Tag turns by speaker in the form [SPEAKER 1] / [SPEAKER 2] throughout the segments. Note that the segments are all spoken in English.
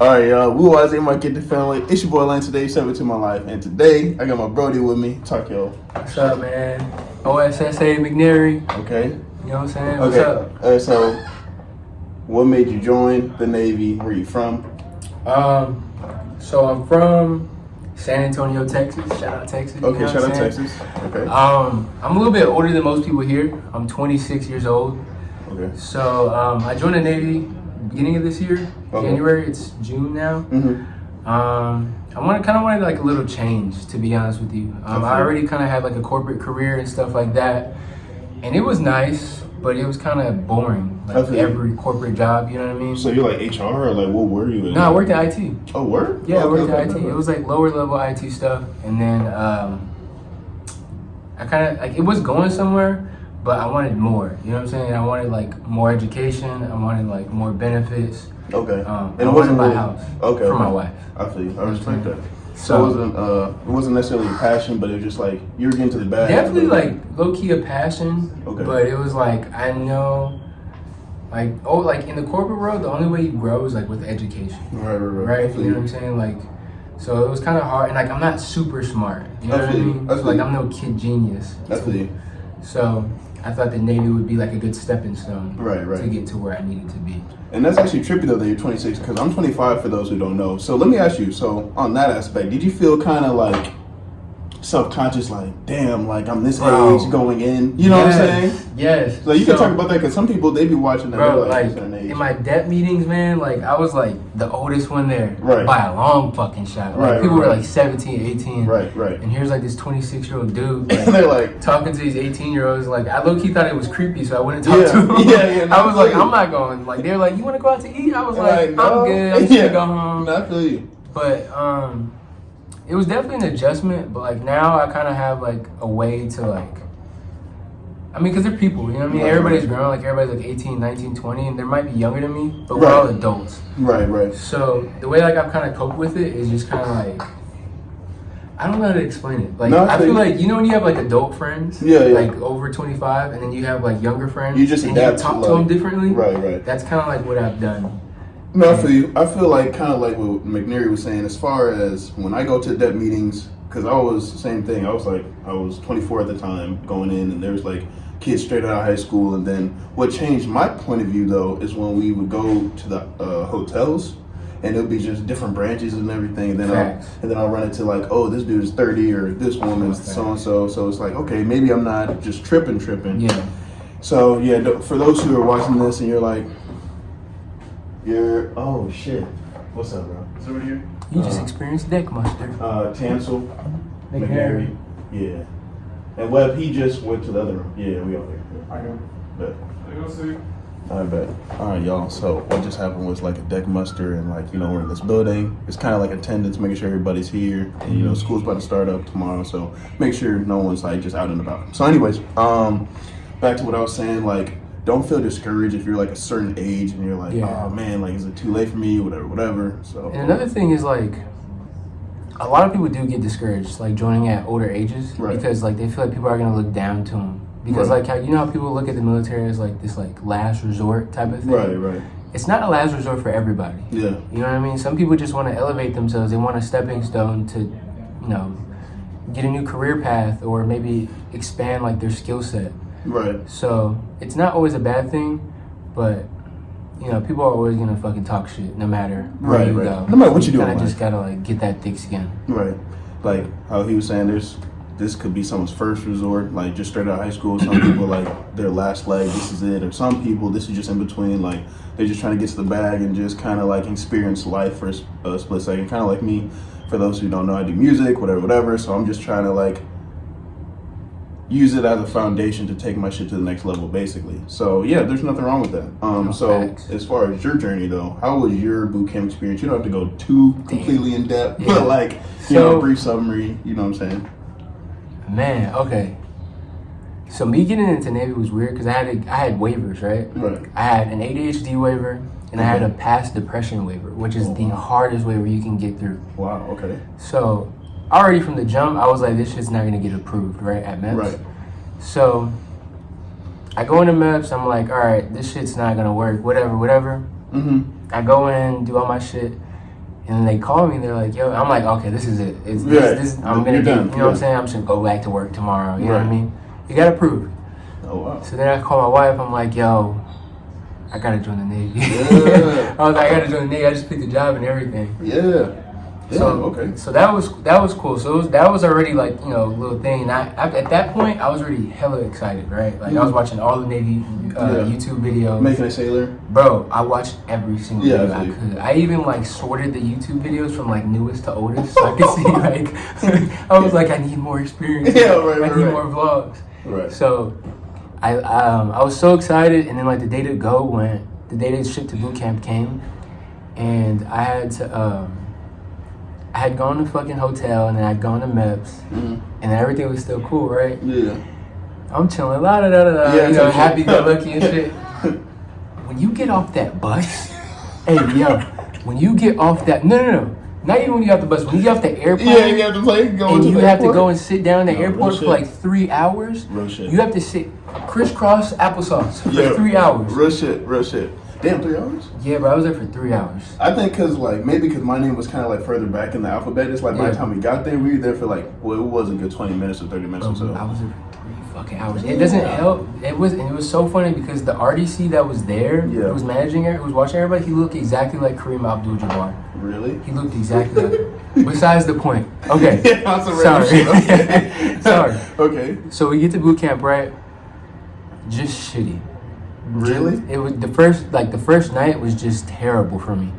[SPEAKER 1] All right, y'all. We always might get the family. It's your boy Lane today, 7 my life, and today I got my Brody with me. Talk, yo.
[SPEAKER 2] What's up, man? OSSA McNairy.
[SPEAKER 1] Okay.
[SPEAKER 2] You know what I'm saying?
[SPEAKER 1] Okay.
[SPEAKER 2] What's up?
[SPEAKER 1] All right, so what made you join the Navy? Where you from?
[SPEAKER 2] So I'm from San Antonio, Texas. Shout out Texas.
[SPEAKER 1] Okay,
[SPEAKER 2] you know
[SPEAKER 1] shout out
[SPEAKER 2] saying?
[SPEAKER 1] Texas. Okay.
[SPEAKER 2] I'm a little bit older than most people here. I'm 26 years old.
[SPEAKER 1] Okay.
[SPEAKER 2] So I joined the Navy beginning of this year, January. It's June now.
[SPEAKER 1] Mm-hmm.
[SPEAKER 2] I wanted like a little change, to be honest with you. I already kind of had like a corporate career and stuff like that, and it was nice, but it was kind of boring. Like every corporate job, you know what I mean?
[SPEAKER 1] So you're like HR or like what were you in?
[SPEAKER 2] No, I worked at IT.
[SPEAKER 1] Oh, word?
[SPEAKER 2] Yeah, I worked at IT. It was like lower level IT stuff, and then I kind of like it was going somewhere. But I wanted more, you know what I'm saying? I wanted like more education. I wanted like more benefits.
[SPEAKER 1] Okay.
[SPEAKER 2] And I wanted my house for my wife.
[SPEAKER 1] I feel you. I respect that. So it wasn't necessarily a passion, but it was just like you were getting to the bag.
[SPEAKER 2] Definitely like low key a passion.
[SPEAKER 1] Okay.
[SPEAKER 2] But it was like I know, like in the corporate world, the only way you grow is like with education. Right. You know what I'm saying? Like, so it was kind of hard, and like I'm not super smart. You know what I mean? So, like I'm no kid genius.
[SPEAKER 1] I feel you.
[SPEAKER 2] So I thought the Navy would be like a good stepping stone
[SPEAKER 1] to
[SPEAKER 2] get to where I needed to be.
[SPEAKER 1] And that's actually trippy though that you're 26 because I'm 25 for those who don't know. So let me ask you, so on that aspect, did you feel kind of like self-conscious, like, damn, like I'm this age going in? You know what I'm saying?
[SPEAKER 2] Yes.
[SPEAKER 1] So you can talk about that because some people, they be watching that.
[SPEAKER 2] Bro, like in my debt meetings, man, like I was like the oldest one there by a long fucking shot. Like people were like 17, 18.
[SPEAKER 1] Right.
[SPEAKER 2] And here's like this 26-year-old dude. Like,
[SPEAKER 1] they're like
[SPEAKER 2] talking to these 18-year-olds. Like I low-key thought it was creepy, so I wouldn't talk to them.
[SPEAKER 1] Yeah.
[SPEAKER 2] I was like, I'm not going. Like they're like, you want to go out to eat? I was like, I'm good. I'm just gonna go home.
[SPEAKER 1] I feel you.
[SPEAKER 2] But it was definitely an adjustment, but like now I kind of have like a way to like, I mean, because they're people, you know what I mean? Everybody's grown, like everybody's like 18, 19, 20, and they might be younger than me, but we're all adults.
[SPEAKER 1] Right.
[SPEAKER 2] So the way like I've kind of coped with it is just kind of like, I don't know how to explain it. Like I feel like, you know when you have like adult friends, like over 25, and then you have like younger friends,
[SPEAKER 1] you just adapt
[SPEAKER 2] you talk to them differently.
[SPEAKER 1] Right.
[SPEAKER 2] That's kind of like what I've done.
[SPEAKER 1] No, I feel you. I feel like kind of like what McNairy was saying as far as when I go to debt meetings, because I was the same thing. I was 24 at the time going in, and there was like kids straight out of high school. And then what changed my point of view though is when we would go to the hotels, and it would be just different branches and everything. And then I'll run into like, oh, this dude's 30 or this woman's so and so. So it's like, okay, maybe I'm not just tripping.
[SPEAKER 2] Yeah.
[SPEAKER 1] So for those who are watching this and you're like, oh shit. What's up, bro? Is over here?
[SPEAKER 2] You just experienced deck muster.
[SPEAKER 1] Tansel, McNairy. Yeah. And Webb, he just went to the other room. Yeah, we all there. I know. Bet. I bet. Alright, y'all. So what just happened was like a deck muster, and like, we're in this building. It's kind of like attendance, making sure everybody's here. And school's about to start up tomorrow, so make sure no one's like just out and about. So anyways, back to what I was saying, like, don't feel discouraged if you're like a certain age and you're like, oh man, like is it too late for me? Whatever. So. And
[SPEAKER 2] another thing is like, a lot of people do get discouraged, like joining at older ages, because like they feel like people are gonna look down to them. Because like how how people look at the military as like this like last resort type of thing.
[SPEAKER 1] Right.
[SPEAKER 2] It's not a last resort for everybody.
[SPEAKER 1] Yeah.
[SPEAKER 2] You know what I mean? Some people just want to elevate themselves. They want a stepping stone to, get a new career path or maybe expand like their skill set.
[SPEAKER 1] Right.
[SPEAKER 2] So it's not always a bad thing, but people are always gonna fucking talk shit no matter where you go.
[SPEAKER 1] No matter what you do. You
[SPEAKER 2] kind of just gotta like get that thick skin.
[SPEAKER 1] Right. Like how he was saying, this could be someone's first resort, like just straight out of high school. Some people like their last leg, this is it. Or some people, this is just in between, like they're just trying to get to the bag and just kind of like experience life for a split second. Kind of like me. For those who don't know, I do music, whatever. So I'm just trying to like use it as a foundation to take my shit to the next level, basically. So yeah, there's nothing wrong with that. So as far as your journey though, how was your boot camp experience? You don't have to go too completely in depth, but like a brief summary. You know what I'm saying?
[SPEAKER 2] Man, okay. So me getting into Navy was weird because I had waivers, right?
[SPEAKER 1] Right.
[SPEAKER 2] I had an ADHD waiver and I had a past depression waiver, which is the hardest waiver you can get through.
[SPEAKER 1] Wow. Okay.
[SPEAKER 2] So already from the jump, I was like, this shit's not gonna get approved, right, at MEPS.
[SPEAKER 1] Right.
[SPEAKER 2] So I go into MEPS, I'm like, all right, this shit's not gonna work, whatever.
[SPEAKER 1] Mm-hmm.
[SPEAKER 2] I go in, do all my shit, And then they call me and they're like, yo, I'm like, okay, this is it. I'm gonna do, you know what I'm saying? I'm just gonna go back to work tomorrow. You know what I mean? You gotta prove it.
[SPEAKER 1] Oh wow.
[SPEAKER 2] So then I call my wife. I'm like, yo, I gotta join the Navy.
[SPEAKER 1] Yeah.
[SPEAKER 2] I was like, I gotta join the Navy. I just picked the job and everything.
[SPEAKER 1] Yeah.
[SPEAKER 2] So that was cool. So that was already like, you know, a little thing. And at that point, I was already hella excited, right? Like I was watching all the Navy YouTube videos.
[SPEAKER 1] Making a sailor.
[SPEAKER 2] Bro, I watched every single video I could. I even like sorted the YouTube videos from like newest to oldest, so I could see like I was like, I need more experience. I need more vlogs. Right. So I was so excited, and then like the day to ship to boot camp came, and I had to I had gone to fucking hotel, and then I'd gone to MEPS, and everything was still cool, right? Yeah. I'm chilling, la da da da, you know, happy go lucky and shit. When you get off that bus, hey yo, when you get off that no, not even when you get off the bus, when you get off the airplane,
[SPEAKER 1] you have to
[SPEAKER 2] have to go and sit down at the airport for like 3 hours. Real shit. You have to sit crisscross applesauce for 3 hours.
[SPEAKER 1] Real shit. Damn, 3 hours?
[SPEAKER 2] Yeah, bro, I was there for 3 hours.
[SPEAKER 1] I think because my name was kind of like further back in the alphabet. It's like by the time we got there, we were there for like, well, it was a good 20 minutes or 30 minutes or so.
[SPEAKER 2] I was there for 3 fucking hours. It doesn't help. It was so funny because the RDC that was there, who was managing it, who was watching everybody, he looked exactly like Kareem Abdul-Jabbar. Really? He looked exactly like him. Besides the point. Okay. Sorry. Okay. Sorry. Okay. So we get to boot camp, right? Just shitty.
[SPEAKER 1] Really?
[SPEAKER 2] It was the first night was just terrible for me,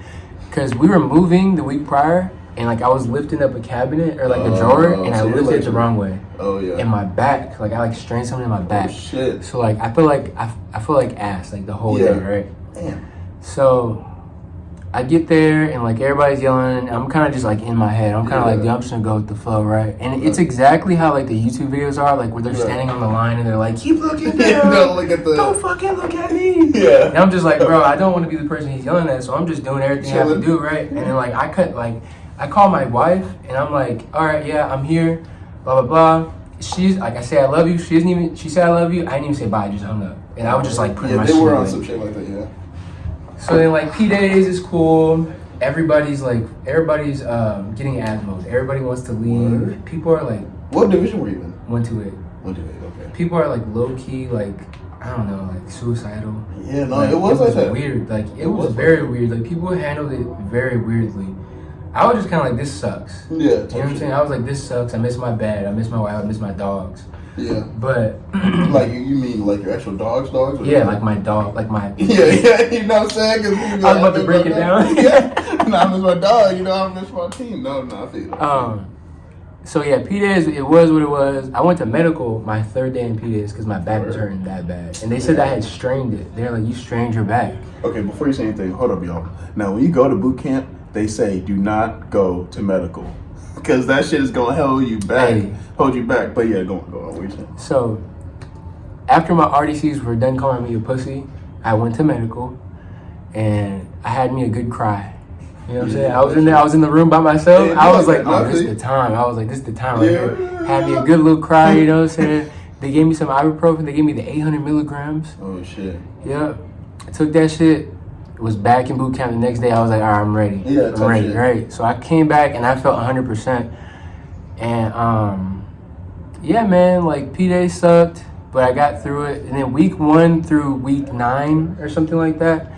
[SPEAKER 2] because we were moving the week prior, and like I was lifting up a cabinet or like a drawer, and I lifted it the wrong way. Oh yeah. And my back, like I like strained something in my back. Oh shit. So like I feel like ass like the whole day, right? Damn. So I get there and like everybody's yelling, and I'm kind of just like in my head. I'm kind of like, I'm just gonna go with the flow, right? And it's exactly how like the YouTube videos are, like where they're standing on the line and they're like, keep looking down, don't fucking look at me. Yeah. And I'm just like, bro, I don't want to be the person he's yelling at, so I'm just doing everything I have to do, right? And then like I call my wife and I'm like, all right, yeah, I'm here, blah blah blah. She's like, I say I love you. She said I love you. I didn't even say bye. I just hung up, and I was just like putting my shit. Yeah, they were on some shit like that, yeah. So then like P-Days is cool. Everybody's getting asthma. Everybody wants to leave. What? People are like,
[SPEAKER 1] what division were you in?
[SPEAKER 2] 128.
[SPEAKER 1] 128, okay.
[SPEAKER 2] People are like low key, like I don't know, like suicidal.
[SPEAKER 1] Yeah, no, it was like that.
[SPEAKER 2] Weird. Like it was very weird. Like people handled it very weirdly. I was just kind of like, this sucks. Yeah. You know what I'm saying? I was like, this sucks. I miss my bed. I miss my wife. I miss my dogs. Yeah. But
[SPEAKER 1] like you mean like your actual dogs? Or
[SPEAKER 2] yeah, like my dog, like my
[SPEAKER 1] yeah, you know what I'm saying? Cause
[SPEAKER 2] I was about to break it down.
[SPEAKER 1] Yeah, no, I miss my dog. You know, I miss my team. No, I feel it.
[SPEAKER 2] So yeah, P-Days, it was what it was. I went to medical my third day in P-Days because my back was hurting that bad, and they said I had strained it. They're like, you strained your back.
[SPEAKER 1] Okay, before you say anything, hold up, y'all. Now, when you go to boot camp, they say do not go to medical. Because that shit is gonna hold you back. But yeah, go on. What are you saying?
[SPEAKER 2] So, after my RDCs were done calling me a pussy, I went to medical, and I had me a good cry. You know what I'm saying? I was in the room by myself. Yeah, I was like, oh, this is the time. I was like, this is the time right here. Had me a good little cry, you know what I'm saying? They gave me some ibuprofen. They gave me the 800 milligrams.
[SPEAKER 1] Oh, shit.
[SPEAKER 2] Yeah. I took that shit. Was back in boot camp the next day. I was like, all right, I'm ready. Yeah, I'm ready, right? So I came back and I felt 100%. And yeah, man, like P-Day sucked, but I got through it. And then week 1 through week 9 or something like that,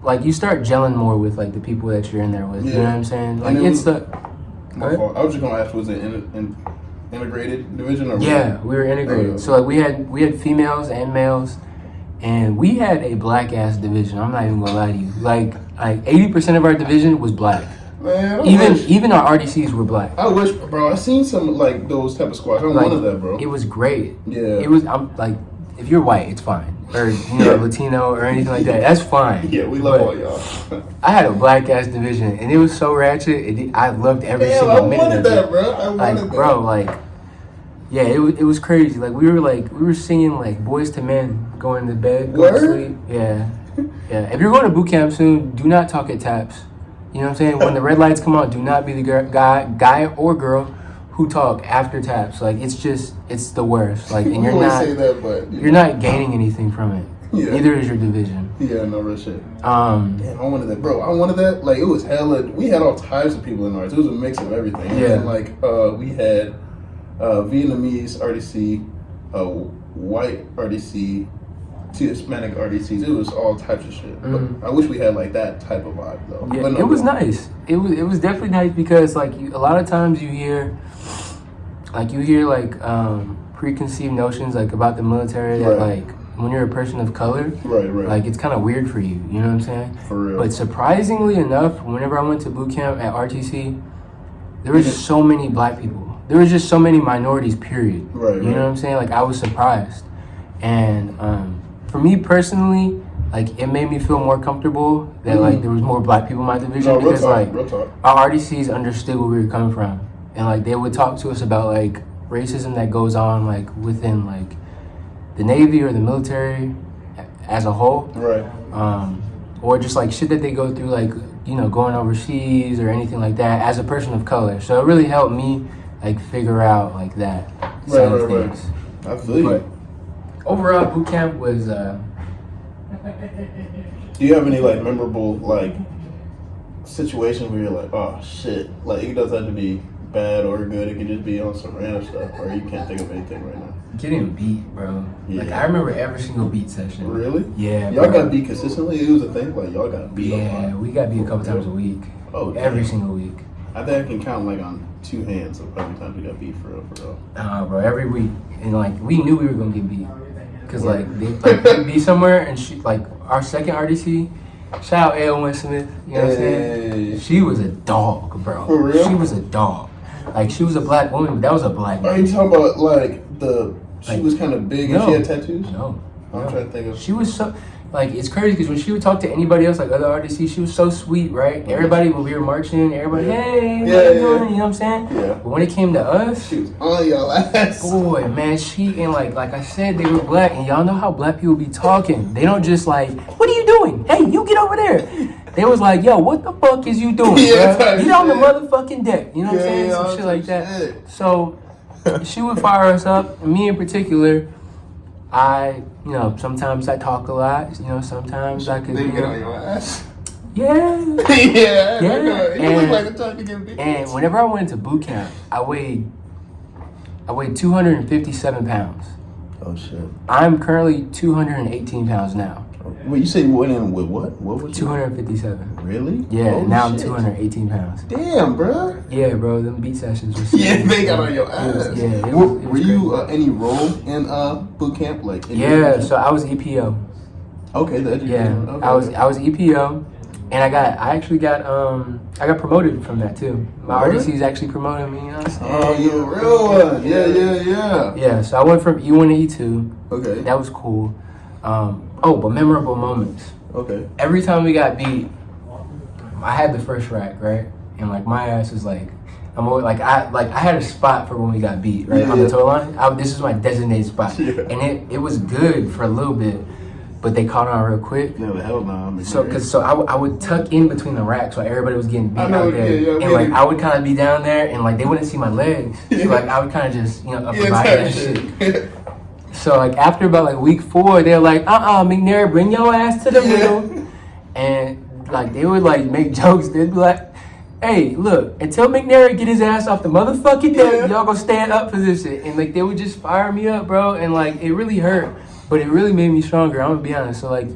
[SPEAKER 2] like you start gelling more with like the people that you're in there with. Yeah. You know what I'm saying? Like it's the.
[SPEAKER 1] I was just gonna ask, was it integrated division or?
[SPEAKER 2] Yeah, we were integrated. Okay. So like we had females and males. And we had a black ass division. I'm not even gonna lie to you. Like 80% of our division was black. Man, even our RDCs were black.
[SPEAKER 1] I wish, bro. I seen some like those type of squads. I'm one of that, bro.
[SPEAKER 2] It was great. Yeah. It was. I'm like, if you're white, it's fine. Or Latino or anything like that. That's fine.
[SPEAKER 1] Yeah, we love all y'all.
[SPEAKER 2] I had a black ass division, and it was so ratchet. I loved every single minute of it.
[SPEAKER 1] Bro. I wanted that, bro.
[SPEAKER 2] Yeah, it was crazy. Like we were singing like Boys to Men, going to bed, going to sleep. Yeah. If you're going to boot camp soon, do not talk at taps. You know what I'm saying? When the red lights come on, do not be the guy or girl who talk after taps. Like it's the worst. Like, and you're not gaining anything from it.
[SPEAKER 1] Yeah.
[SPEAKER 2] Neither is your division.
[SPEAKER 1] Yeah, no real shit.
[SPEAKER 2] Damn,
[SPEAKER 1] I wanted that, bro. I wanted that. Like, it was hella. We had all types of people in ours. It was a mix of everything.
[SPEAKER 2] Yeah.
[SPEAKER 1] And like, we had Vietnamese RDC, white RDC, two Hispanic RDCs. It was all types of shit. But I wish we had like that type of vibe though.
[SPEAKER 2] Yeah,
[SPEAKER 1] but no,
[SPEAKER 2] it was nice. It was definitely nice because like a lot of times you hear preconceived notions like about the military that like when you're a person of color,
[SPEAKER 1] right,
[SPEAKER 2] like it's kind of weird for you. You know what I'm saying?
[SPEAKER 1] For real.
[SPEAKER 2] But surprisingly enough, whenever I went to boot camp at RTC, there were just so many black people. There was just so many minorities. Period.
[SPEAKER 1] Right.
[SPEAKER 2] You know what I'm saying? Like I was surprised, and for me personally, like it made me feel more comfortable that like there was more black people in my division because like our RDCs understood where we were coming from, and like they would talk to us about like racism that goes on like within like the Navy or the military as a whole,
[SPEAKER 1] right?
[SPEAKER 2] Or just like shit that they go through, like you know, going overseas or anything like that as a person of color. So it really helped me like figure out like that side of things.
[SPEAKER 1] I feel you.
[SPEAKER 2] But overall, boot camp was.
[SPEAKER 1] Do you have any like memorable like situation where you're like, oh shit, like it doesn't have to be bad or good, it could just be on some random stuff, or you can't think of anything right now?
[SPEAKER 2] Getting beat, bro. Yeah. Like I remember every single beat session.
[SPEAKER 1] Really?
[SPEAKER 2] Yeah.
[SPEAKER 1] Y'all got beat consistently? It was a thing, like y'all got beat.
[SPEAKER 2] Yeah, we got beat a couple times a week.
[SPEAKER 1] Oh,
[SPEAKER 2] every single week.
[SPEAKER 1] I think I can count like on two hands of how many times we got beat for real.
[SPEAKER 2] Bro, every week, and like we knew we were gonna get beat, cause like they'd be somewhere and she like our second RDC. Shout out A.O. Smith. You know what I'm saying? She was a dog, bro.
[SPEAKER 1] For real?
[SPEAKER 2] She was a dog. Like she was a black woman, but that was a black man.
[SPEAKER 1] Are you talking about like she was kind of big and she had tattoos?
[SPEAKER 2] No.
[SPEAKER 1] I'm trying to think of.
[SPEAKER 2] She was so, like, it's crazy because when she would talk to anybody else, like other RDC, she was so sweet, right? Everybody, when we were marching, everybody, hey, what you doing? You know what I'm saying? Yeah. But when it came to us,
[SPEAKER 1] she was on y'all ass.
[SPEAKER 2] Boy, man, and like I said, they were black, and y'all know how black people be talking. They don't just like, what are you doing? Hey, you get over there. They was like, yo, what the fuck is you doing, bro? Get on the motherfucking deck. You know what I'm saying? Some shit like that. So she would fire us up, and me in particular, you know, sometimes I talk a lot. You know, sometimes I could.
[SPEAKER 1] They get on your ass.
[SPEAKER 2] Yeah.
[SPEAKER 1] Yeah.
[SPEAKER 2] You look like the type to get beat. And whenever I went into boot camp, I weighed 257 pounds.
[SPEAKER 1] Oh shit.
[SPEAKER 2] I'm currently 218 pounds now.
[SPEAKER 1] Wait, you say you went in with what? What was
[SPEAKER 2] 257.
[SPEAKER 1] Really?
[SPEAKER 2] Yeah,
[SPEAKER 1] oh,
[SPEAKER 2] now
[SPEAKER 1] shit.
[SPEAKER 2] I'm 218 pounds.
[SPEAKER 1] Damn, bro.
[SPEAKER 2] Yeah, bro, them beat sessions were
[SPEAKER 1] yeah, they got on your ass. Were you any role in boot camp? Like
[SPEAKER 2] so I was EPO.
[SPEAKER 1] Okay, the education.
[SPEAKER 2] Yeah,
[SPEAKER 1] okay.
[SPEAKER 2] I was EPO, and I actually got promoted from that too. My RDC's actually promoted me. You know what I'm saying?
[SPEAKER 1] Oh, you're a real one. Yeah.
[SPEAKER 2] Yeah, so I went from E1 to E2.
[SPEAKER 1] Okay.
[SPEAKER 2] That was cool. But memorable moments.
[SPEAKER 1] Okay.
[SPEAKER 2] Every time we got beat, I had the first rack, right? And like my ass is like, I'm always like I had a spot for when we got beat, right? On the tow line. This is my designated spot. Yeah. And it was good for a little bit, but they caught on real quick.
[SPEAKER 1] No, hell no.
[SPEAKER 2] So I would tuck in between the racks while everybody was getting beat out there. And like I would kind of be down there and like they wouldn't see my legs. So like I would kind of just, you know, provide that shit. So like after about like week 4, they're like, McNairy, bring your ass to the middle. And like they would like make jokes. They'd be like, hey, look, until McNairy get his ass off the motherfucking deck, y'all gonna stand up position. And like they would just fire me up, bro. And like it really hurt, but it really made me stronger. I'm gonna be honest. So like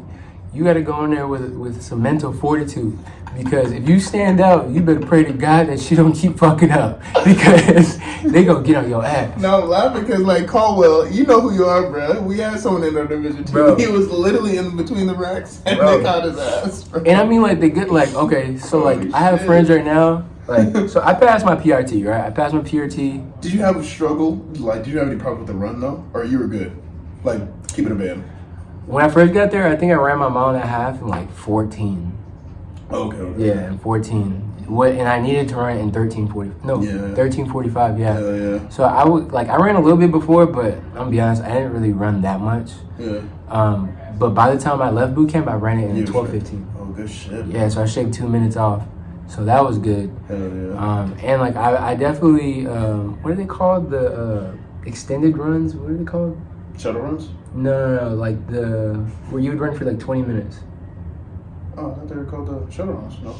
[SPEAKER 2] you gotta go in there with some mental fortitude. Because if you stand out, you better pray to God that she don't keep fucking up. Because they gonna get on your ass.
[SPEAKER 1] No, I'm laughing because like Caldwell, you know who you are, bro. We had someone in our division too. Bro. He was literally in between the racks and they caught his ass, bro.
[SPEAKER 2] And I mean like they get like, okay, so like I have friends right now. Like so I passed my PRT, right? I passed my PRT.
[SPEAKER 1] Did you have a struggle? Like did you have any problem with the run though? Or you were good? Like keep it a band.
[SPEAKER 2] When I first got there, I think I ran my mile and a half in like 14.
[SPEAKER 1] Okay.
[SPEAKER 2] Yeah, in 14. And I needed to run in 13:45. Yeah. So I ran a little bit before, but I'm gonna be honest, I didn't really run that much. Yeah. But by the time I left boot camp, I ran it in 12:15.
[SPEAKER 1] Oh, good shit.
[SPEAKER 2] Yeah, so I shaved 2 minutes off. So that was good.
[SPEAKER 1] Hell yeah.
[SPEAKER 2] And like I definitely what are they called? The extended runs? What are they called?
[SPEAKER 1] Shuttle runs?
[SPEAKER 2] No, like where you would run for like 20 minutes.
[SPEAKER 1] Oh, I thought they were called the shuttle runs. No.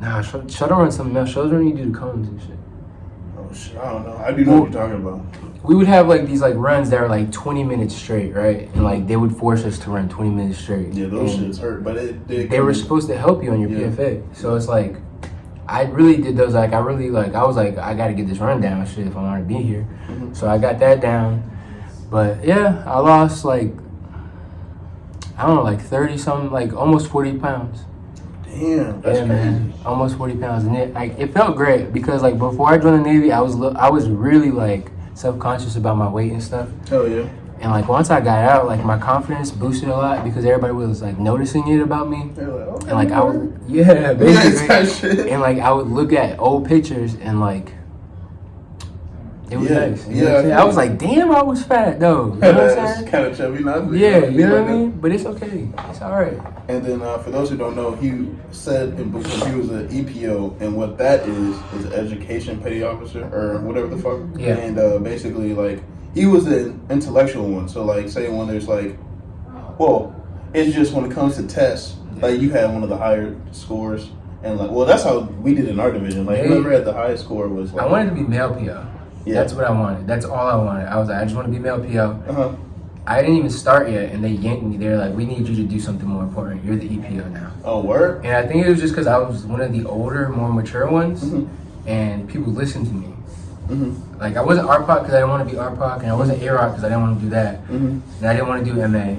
[SPEAKER 2] Nah, shuttle runs something else. Shuttle run you do the cones and shit.
[SPEAKER 1] Oh shit, I don't know. I do know what you're talking about.
[SPEAKER 2] We would have like these like runs that are like 20 minutes straight, right? And like they would force us to run 20 minutes straight.
[SPEAKER 1] Yeah, those shits hurt, but
[SPEAKER 2] they were supposed to help you on your PFA. So it's like, I really did those. Like I was like, I got to get this run down shit if I want to be here. Mm-hmm. So I got that down. But yeah, I lost like, I don't know, like 30 something, like almost 40 pounds.
[SPEAKER 1] Damn, that's crazy.
[SPEAKER 2] Man, almost 40 pounds. And it felt great because like before I joined the Navy, I was really like self-conscious about my weight and stuff.
[SPEAKER 1] Hell yeah.
[SPEAKER 2] And like once I got out, like my confidence boosted a lot because everybody was like noticing it about me.
[SPEAKER 1] They're like, okay,
[SPEAKER 2] and like I was, basically. And like I would look at old pictures and like it was nice. You know what I'm saying? I was like, damn, I was fat though. You know what I'm saying?
[SPEAKER 1] Kind of chubby, not.
[SPEAKER 2] Yeah, you know what I mean? But it's okay. It's all right.
[SPEAKER 1] And then for those who don't know, he said in because he was an EPO, and what that is education petty officer or whatever the fuck.
[SPEAKER 2] Yeah.
[SPEAKER 1] And basically, like, he was the intellectual one. So, like, say when there's like, well, it's just when it comes to tests, like you had one of the higher scores, and like, well, that's how we did in our division. Like, whoever had the highest score was like.
[SPEAKER 2] I wanted to be male PO. Yeah. That's what I wanted. That's all I wanted. I was like, I just want to be male PO.
[SPEAKER 1] Uh-huh.
[SPEAKER 2] I didn't even start yet, and they yanked me. They're like, we need you to do something more important. You're the EPO now.
[SPEAKER 1] Oh, word?
[SPEAKER 2] And I think it was just because I was one of the older, more mature ones, and people listened to me. Mm-hmm. Like, I wasn't RPOC because I didn't want to be RPOC, and I wasn't AROC because I didn't want to do that. Mm-hmm. And I didn't want to do MA.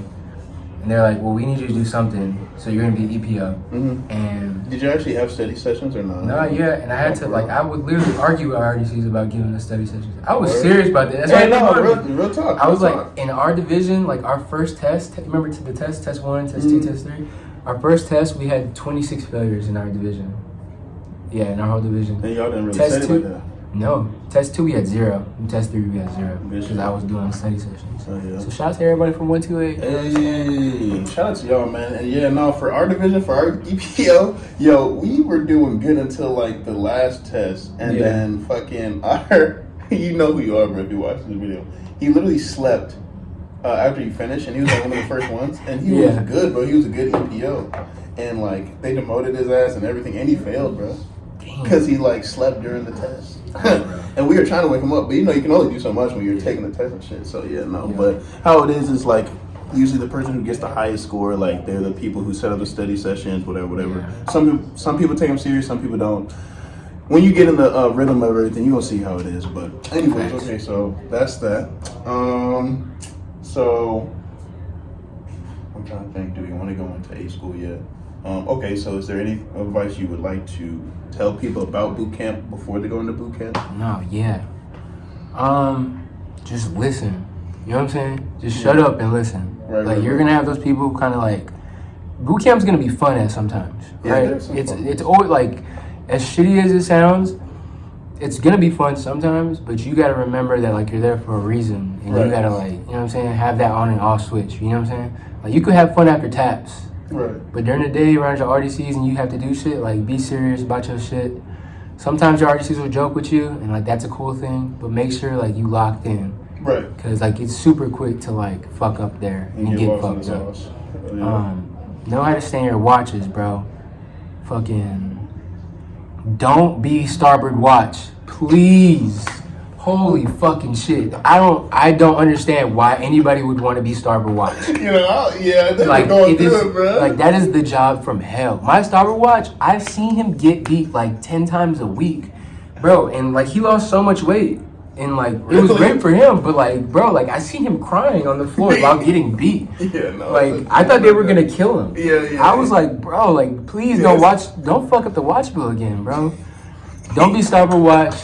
[SPEAKER 2] And they're like, well, we need you to do something, so you're going to be EPO. Mm-hmm. And
[SPEAKER 1] did you actually have study sessions or not?
[SPEAKER 2] No, yeah, and I had to, like, I would literally argue with RDCs about giving us study sessions. I was serious about that. That's
[SPEAKER 1] real talk.
[SPEAKER 2] I was like, in our division, like, our first test, remember the test 1, test 2, test 3? Our first test, we had 26 failures in our division. Yeah, in our whole division.
[SPEAKER 1] And y'all didn't really
[SPEAKER 2] test
[SPEAKER 1] say
[SPEAKER 2] 2,
[SPEAKER 1] it like that.
[SPEAKER 2] No, test 2 we had 0, and test 3 we had 0 because I was doing study sessions. So shout out to everybody from 128.
[SPEAKER 1] Hey, shout out to y'all, man. And yeah, no, for our division, for our EPO, yo, we were doing good until like the last test, and then fucking you know who you are, bro, if you watch this video. He literally slept after he finished, and he was like one of the first ones, and he was good, bro. He was a good EPO, and like they demoted his ass and everything, and he failed, bro. Because he like slept during the test. And we were trying to wake him up, but you know you can only do so much when you're taking the test and shit. So but how it is like usually the person who gets the highest score, like they're the people who set up the study sessions, whatever. Some people take them serious, some people don't. When you get in the rhythm of everything, you're gonna see how it is. But anyways, okay, so that's that. So I'm trying to think, do we want to go into A school yet? Okay, so is there any advice you would like to tell people about boot camp before they go into boot camp?
[SPEAKER 2] No, just listen. You know what I'm saying? Just shut up and listen. Right, you're gonna have those people who kind of like, boot camp's gonna be fun at sometimes, right? It's always like, as shitty as it sounds, it's gonna be fun sometimes, but you gotta remember that like you're there for a reason, and you gotta like, you know what I'm saying, have that on and off switch. You know what I'm saying? Like you could have fun after taps. Right. But during the day, around your RDCs, and you have to do shit, like be serious about your shit. Sometimes your RDCs will joke with you, and like that's a cool thing. But make sure like you locked in, right? Because like it's super quick to like fuck up there and get fucked up. Know how to stay in your watches, bro. Fucking don't be starboard watch, please. Holy fucking shit! I don't understand why anybody would want to be starboard watch.
[SPEAKER 1] You know, they're like, going through it, bro.
[SPEAKER 2] Like that is the job from hell. My starboard watch, I've seen him get beat like 10 times a week, bro. And like he lost so much weight, and like it was great for him. But like, bro, like I seen him crying on the floor while getting beat. Like I thought they were gonna kill him. I was like, bro, like please don't fuck up the watch bill again, bro. Don't be starboard watch.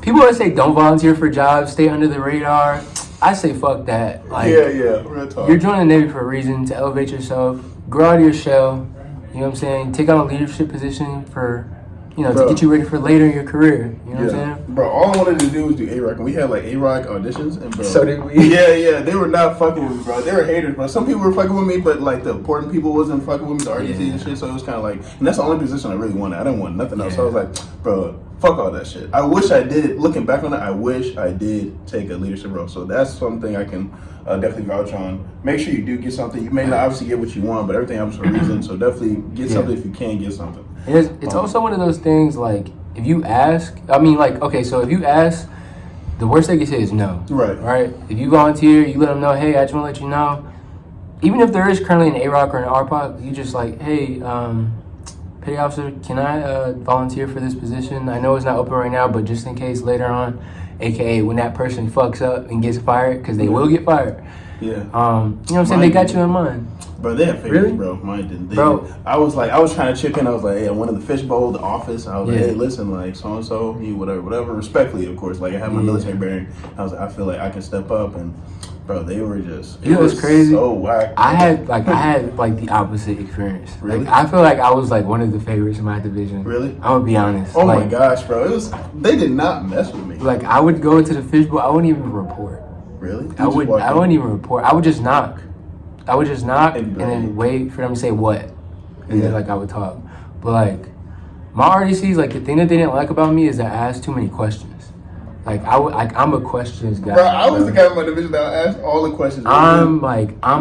[SPEAKER 2] People always say don't volunteer for jobs, stay under the radar. I say fuck that. Like, real talk. You're joining the Navy for a reason, to elevate yourself, grow out of your shell. You know what I'm saying? Take on a leadership position for you know, to get you ready for later in your career. You know what I'm saying?
[SPEAKER 1] Bro, all I wanted to do was do A-Rock. And we had like A-Rock auditions. And bro,
[SPEAKER 2] so did we.
[SPEAKER 1] Yeah. They were not fucking with me, bro. They were haters, bro. Some people were fucking with me, but like the important people wasn't fucking with me, the RDC and shit. So it was kind of like, and that's the only position I really wanted. I didn't want nothing else. So I was like, bro, fuck all that shit. I wish I did. Looking back on it, I wish I did take a leadership role. So that's something I can definitely vouch on. Make sure you do get something. You may not obviously get what you want, but everything happens for a reason. So definitely get something if you can get something.
[SPEAKER 2] It's also one of those things, like, if you ask, I mean, like, okay, so if you ask, the worst they can say is no. Right? If you volunteer, you let them know, hey, I just want to let you know, even if there is currently an AROC or an RPOC, you just like, hey, petty officer, can I volunteer for this position? I know it's not open right now, but just in case later on, aka when that person fucks up and gets fired, because they will get fired. Yeah. You know what I'm saying? They got you in mind.
[SPEAKER 1] Bro, they have favorites, bro. Mine didn't. Bro, I was trying to chip in. I was like, hey, I wanted the fishbowl, the office. I was like, hey, listen, like, so-and-so, you, whatever. Respectfully, of course. Like, I had my military bearing. I was like, I feel like I can step up. And, bro, they were just,
[SPEAKER 2] it was crazy.
[SPEAKER 1] So whack.
[SPEAKER 2] I had the opposite experience.
[SPEAKER 1] Really?
[SPEAKER 2] Like, I feel like I was, like, one of the favorites in my division.
[SPEAKER 1] Really?
[SPEAKER 2] I'm going to be honest.
[SPEAKER 1] Oh,
[SPEAKER 2] like,
[SPEAKER 1] my gosh, bro. They did not mess with me.
[SPEAKER 2] Like, I would go into the fishbowl. I wouldn't even report.
[SPEAKER 1] Really?
[SPEAKER 2] I wouldn't even report. I would just knock. And then wait for them to say what. And then, like, I would talk. But, like, my RDCs, like, the thing that they didn't like about me is that I asked too many questions. Like, I'm a questions guy.
[SPEAKER 1] Bro, I was the guy in my division that asked all the questions.
[SPEAKER 2] I'm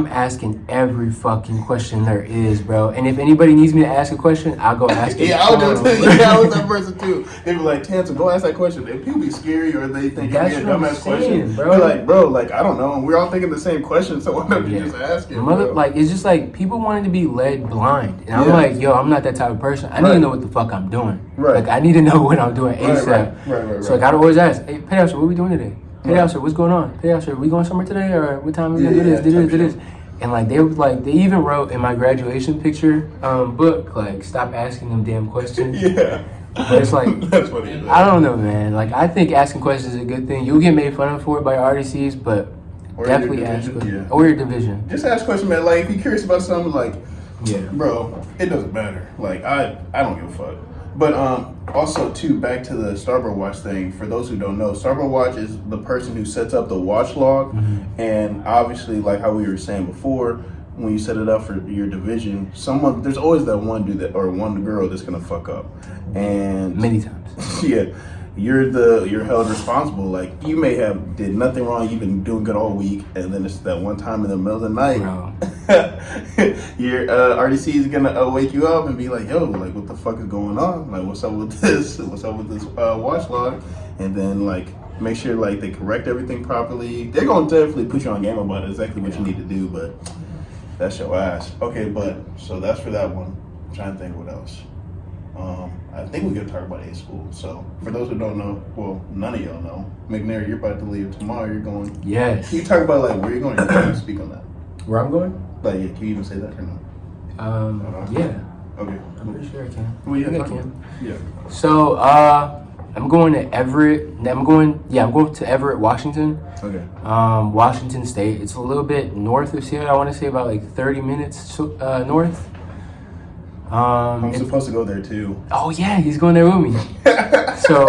[SPEAKER 2] asking every fucking question there is, bro. And if anybody needs me to ask a question, I'll go ask it.
[SPEAKER 1] I was that person too. They be like, Tanser, go ask that question. If people be scary or they think you're a dumbass question, bro. Be like, bro, like, I don't know. And we're all thinking the same question, so why don't you just ask it?
[SPEAKER 2] Like, it's just like people wanted to be led blind. And I'm like, yo, I'm not that type of person. I need to know what the fuck I'm doing. Like, I need to know what I'm doing ASAP.
[SPEAKER 1] Right.
[SPEAKER 2] So, like, I always ask, hey, petty officer, what are we doing today? Petty officer, what's going on? Petty officer, are we going somewhere today? Or what time are we going to do this? And, like, they even wrote in my graduation picture book, like, stop asking them damn questions. But it's like,
[SPEAKER 1] that's funny.
[SPEAKER 2] I don't know, man. Like, I think asking questions is a good thing. You'll get made fun of for it by RDCs, but definitely ask questions. Or your division.
[SPEAKER 1] Just ask questions, man. Like, if you're curious about something, like, bro, it doesn't matter. Like, I don't give a fuck. But also, too, back to the Starboard Watch thing. For those who don't know, Starboard Watch is the person who sets up the watch log. And obviously, like how we were saying before, when you set it up for your division, there's always that one dude or one girl that's gonna fuck up. And
[SPEAKER 2] many times.
[SPEAKER 1] You're held responsible. Like, you may have did nothing wrong, you've been doing good all week, and then it's that one time in the middle of the night, your RDC is gonna wake you up and be like, yo, like, what the fuck is going on? Like, what's up with this? What's up with this watch log? And then, like, make sure, like, they correct everything properly. They're gonna definitely put you on game about exactly what you need to do, but that's your ass. Okay, but so that's for that one. I'm trying to think what else. I think we could talk about A school. So for those who don't know, well, none of y'all know, McNairy, you're about to leave tomorrow. You're going.
[SPEAKER 2] Yes.
[SPEAKER 1] Can you talk about, like, where you're going? You can speak on that.
[SPEAKER 2] Where I'm going?
[SPEAKER 1] Like, can you even say that or not?
[SPEAKER 2] Yeah.
[SPEAKER 1] Okay.
[SPEAKER 2] I'm pretty sure I can.
[SPEAKER 1] Well, yeah,
[SPEAKER 2] I can.
[SPEAKER 1] Yeah.
[SPEAKER 2] So I'm going to Everett. I'm going to Everett, Washington.
[SPEAKER 1] Okay.
[SPEAKER 2] Washington State. It's a little bit north of Seattle. I want to say about like 30 minutes north.
[SPEAKER 1] I'm supposed to go there too.
[SPEAKER 2] Oh yeah, he's going there with me. So,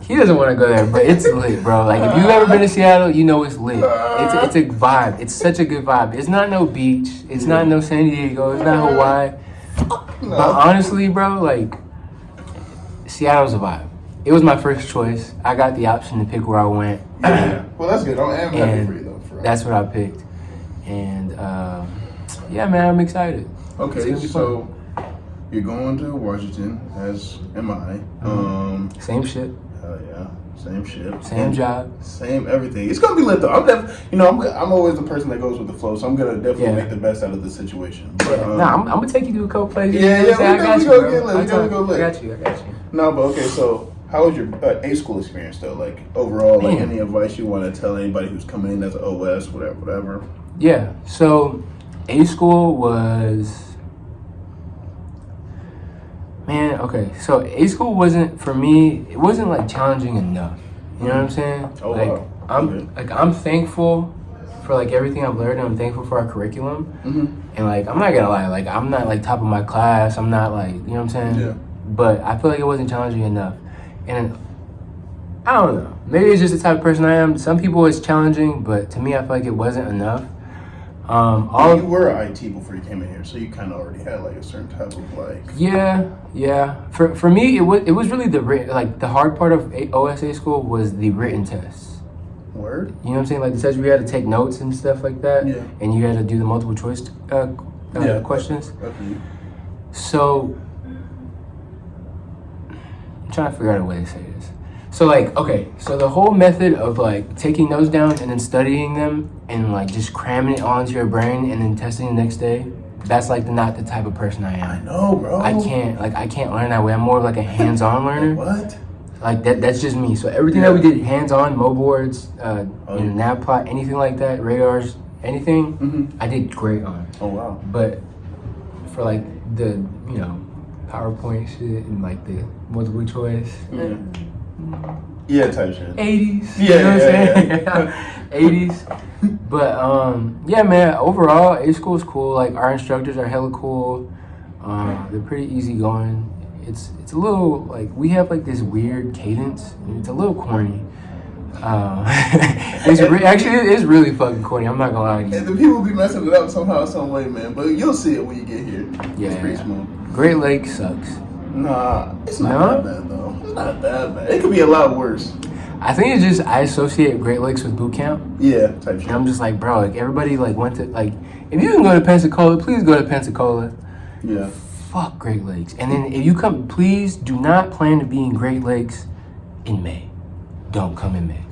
[SPEAKER 2] he doesn't want to go there, but it's lit, bro. Like, if you've ever been to Seattle, you know it's lit. It's a vibe. It's such a good vibe. It's not no beach. It's not no San Diego. It's not Hawaii. But honestly, bro, like, Seattle's a vibe. It was my first choice. I got the option to pick where I went.
[SPEAKER 1] Well, that's good. I'm happy for you though.
[SPEAKER 2] That's what I picked. And yeah, man, I'm excited.
[SPEAKER 1] Okay, so you're going to Washington, as am I.
[SPEAKER 2] Same shit.
[SPEAKER 1] Hell yeah, same shit.
[SPEAKER 2] Same job.
[SPEAKER 1] Same everything. It's gonna be lit though. I'm always the person that goes with the flow, so I'm gonna definitely make the best out of the situation. But,
[SPEAKER 2] I'm gonna take you to a couple places.
[SPEAKER 1] We go get lit. We gotta go lit.
[SPEAKER 2] I got you.
[SPEAKER 1] No, but okay, so how was your A school experience though? Like, overall, like, any advice you want to tell anybody who's coming in as an OS, whatever?
[SPEAKER 2] Yeah, so A school was, man, okay, so A school wasn't, for me, it wasn't like challenging enough. You know what I'm saying?
[SPEAKER 1] Oh,
[SPEAKER 2] like,
[SPEAKER 1] wow.
[SPEAKER 2] I'm thankful for like everything I've learned, and I'm thankful for our curriculum. And like, I'm not gonna lie, like, I'm not like top of my class. I'm not like, you know what I'm saying? but I feel like it wasn't challenging enough. And I don't know. Maybe it's just the type of person I am. Some people it's challenging, but to me, I feel like it wasn't enough.
[SPEAKER 1] You were IT before you came in here, so you kind of already had like a certain type of like.
[SPEAKER 2] Yeah. For me, it was really the hard part of OSA school was the written tests.
[SPEAKER 1] Word.
[SPEAKER 2] You know what I'm saying? Like the tests we had to take notes and stuff like that.
[SPEAKER 1] Yeah.
[SPEAKER 2] And you had to do the multiple choice questions.
[SPEAKER 1] Definitely.
[SPEAKER 2] So I'm trying to figure out a way to say this. So like, okay, so the whole method of like taking those down and then studying them and like just cramming it onto your brain and then testing the next day, that's like not the type of person I am.
[SPEAKER 1] I know, bro.
[SPEAKER 2] I can't learn that way. I'm more of like a hands-on learner.
[SPEAKER 1] What?
[SPEAKER 2] Like that's just me. So everything that we did, hands-on, mo boards, nav plot, anything like that, radars, anything, I did great on.
[SPEAKER 1] Oh wow.
[SPEAKER 2] But for like the, PowerPoint shit and like the multiple choice.
[SPEAKER 1] Yeah, type shit.
[SPEAKER 2] 80s.
[SPEAKER 1] Yeah,
[SPEAKER 2] you know what I'm saying? 80s. But yeah, man, overall, A school is cool. Like our instructors are hella cool. They're pretty easygoing. It's a little like we have like this weird cadence. And it's a little corny. Actually, it is really fucking corny. I'm not gonna lie to you.
[SPEAKER 1] And the people be messing it up somehow, some way, man. But you'll see it when you get here.
[SPEAKER 2] Yeah,
[SPEAKER 1] it's pretty smooth.
[SPEAKER 2] Great Lake sucks.
[SPEAKER 1] Nah, it's not that bad though. It's not that bad. It could be a lot worse.
[SPEAKER 2] I think it's just I associate Great Lakes with BootCamp.
[SPEAKER 1] Yeah, type shit.
[SPEAKER 2] And I'm just like, bro, like everybody like went to like if you can go to Pensacola, please go to Pensacola.
[SPEAKER 1] Yeah.
[SPEAKER 2] Fuck Great Lakes. And then if you come, please do not plan to be in Great Lakes in May. Don't come in May.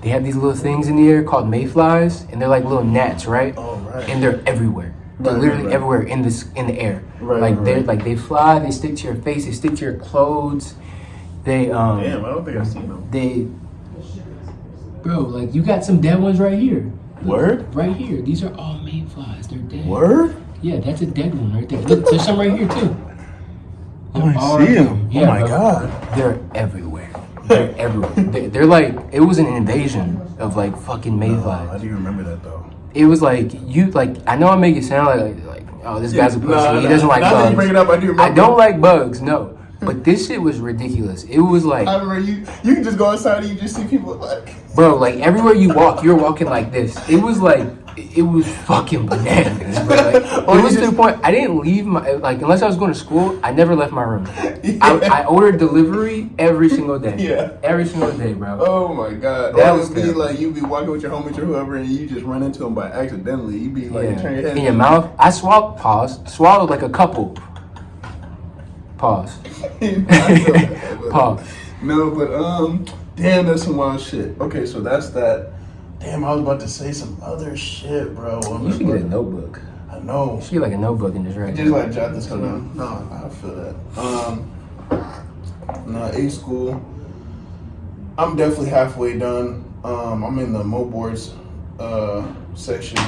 [SPEAKER 2] They have these little things in the air called mayflies, and they're like little gnats, right?
[SPEAKER 1] Oh, right.
[SPEAKER 2] And they're everywhere. They're literally everywhere in the air.
[SPEAKER 1] Right.
[SPEAKER 2] They fly, they stick to your face, they stick to your clothes. They
[SPEAKER 1] Damn, I don't think I've seen them.
[SPEAKER 2] Bro, like you got some dead ones right here.
[SPEAKER 1] Word?
[SPEAKER 2] Right here. These are all mayflies. They're dead.
[SPEAKER 1] Word?
[SPEAKER 2] Yeah, that's a dead one right there. Look, there's some right here too.
[SPEAKER 1] I see them.
[SPEAKER 2] Yeah,
[SPEAKER 1] oh my
[SPEAKER 2] bro.
[SPEAKER 1] God.
[SPEAKER 2] They're everywhere. They're everywhere. They're like, it was an invasion of like fucking mayflies.
[SPEAKER 1] I do remember that though.
[SPEAKER 2] It was like, I know I make it sound like oh, this guy's a pussy. He doesn't like bugs.
[SPEAKER 1] That you bring it up, I do remember.
[SPEAKER 2] I don't like bugs, no. But this shit was ridiculous. It was like,
[SPEAKER 1] I remember you can just go outside and you just see people like.
[SPEAKER 2] Bro, like everywhere you walk, you're walking like this. It was like, it was fucking bananas, bro. Like, it was to the point I didn't leave unless I was going to school, I never left my room. Yeah. I ordered delivery every single day.
[SPEAKER 1] Yeah.
[SPEAKER 2] Every single day, bro.
[SPEAKER 1] Oh my God.
[SPEAKER 2] That was terrible.
[SPEAKER 1] Like you be walking with your homies or whoever and you just run into them by accidentally. You be like, turn your head
[SPEAKER 2] in your mouth. I swallowed like a couple. Pause. Pause.
[SPEAKER 1] No, but damn, that's some wild shit. Okay, so that's that. Damn, I was about to say some other shit, bro.
[SPEAKER 2] You should get a notebook.
[SPEAKER 1] I know.
[SPEAKER 2] You should get like a notebook and just write.
[SPEAKER 1] Just like jot this down. No, I feel that. Nah, A school. I'm definitely halfway done. I'm in the Mo boards section,